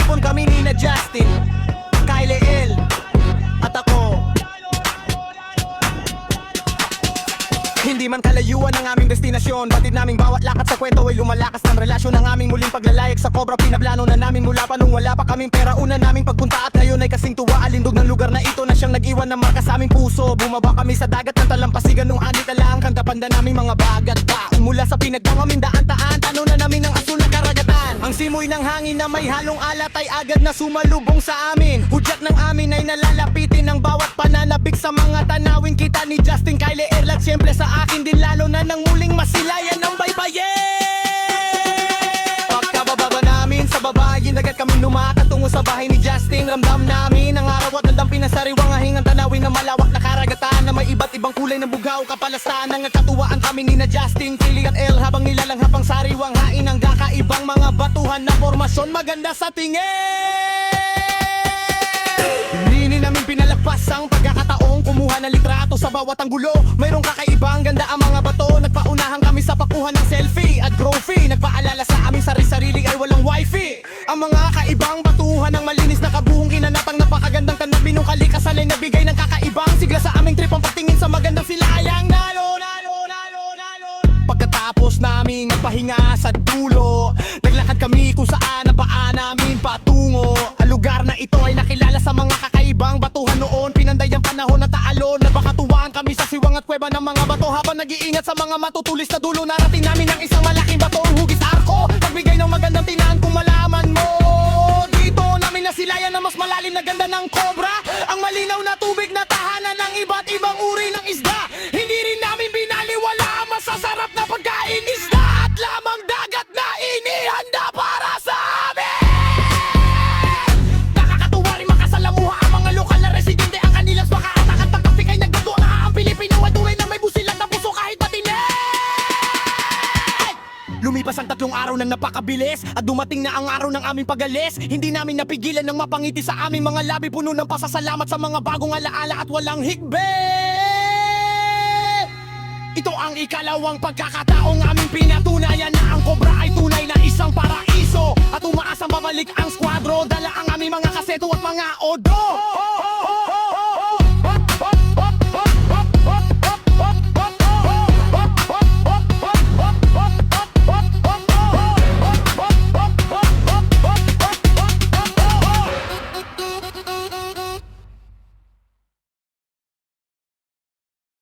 nag-ipon kami ni na Justin, Kyle L, at ako. Hindi man kalayuan ang aming destinasyon, batid naming bawat lakad sa kwento ay lumalakas ng relasyon. Ang aming muling paglalayag sa Cobra, pinaplano na namin mula pa nung wala pa kaming pera. Una naming pagpunta at ngayon ay kasing tuwa. Alindog ng lugar na ito na siyang nag-iwan ng marka sa aming puso. Bumaba kami sa dagat ng talampasigan nung anit na lang. Kantapanda naming mga bagat pa mula sa pinagdamaming daan-taan, tanaw na namin ang asul na karagatan. Ang simoy ng hangin na may halong alat ay agad na sumalubong sa amin. Hudyat ng amin ay nalalapitin ng bawat pananabik sa mga tanawin. Kita ni Justin, Kyle L at siyempre sa akin din, lalo na nang muling masilayan ng baybayin. Pagkababa namin sa babayin, agad kami lumakad tungo sa bahay ni Justin. Ramdam namin ang araw at nandang pinasariwang ahingang tanawin na malawak na karagatan na may iba't ibang kulay ng bugaw, kapalasan. Ang nagkatuwaan kami ni na Justin, Kili at L habang nilalanghap ang sariwang hain ng kakaibang mga batuhan na formasyon maganda sa tingin. Hindi namin pinalagpas ang pagkakataong kumuha ng litrato sa bawat anggulo. Mayroong kakaibang ganda ang mga bato. Nagpaunahan kami sa pakuha ng selfie at trophy. Nagpaalala sa aming sarili-sarili ay walang wifi. Ang mga kaibang batuhan ng malinis na kabuhong kinanapang napakagandang tanawin ng kalikasan ay nagbigay ng kakaibang sigla sa aming trip ang patingin sa magandang silayang nalo. Pagkatapos naming nagpahinga sa dulo, naglakad kami kung saan ang paa namin patungo. Ang lugar na ito ay nakilala sa mga kakaibang batuhan noon. Pinanday ang panahon na taalon, nabakatuwaan kami sa siwang at kweba ng mga bato. Habang nag-iingat sa mga matutulis na dulo, narating namin ang isang malaking batong hugis arko. Nagbigay ng magandang tinaan kung malaman mo. Dito namin nasilayan na mas malalim na ganda ng Cobra. Ang malinaw na tubig na tahanan ng iba't ibang uri ng isda. Hindi rin namin binaliwala ang masasarap na pagkain, isda at lamang dagat na inihanda para sa amin. Nakakatuwa rin makasalamuha ang mga lokal na residente. Ang kanilang makaatak at pagkapik ay nagdudo na ang Pilipino ay tunay na may busilat na puso kahit matindi. Lumipas ang 3 araw ng napakabilis at dumating na ang araw ng aming pag-alis. Hindi namin napigilan ng mapangiti sa aming mga labi, puno ng pasasalamat sa mga bagong alaala at walang hikbe. Ito ang ikalawang pagkakataong aming pinatunayan na ang Cobra ay tunay na isang paraiso. At umaasang babalik ang squadron, dala ang aming mga kaseto at mga odo.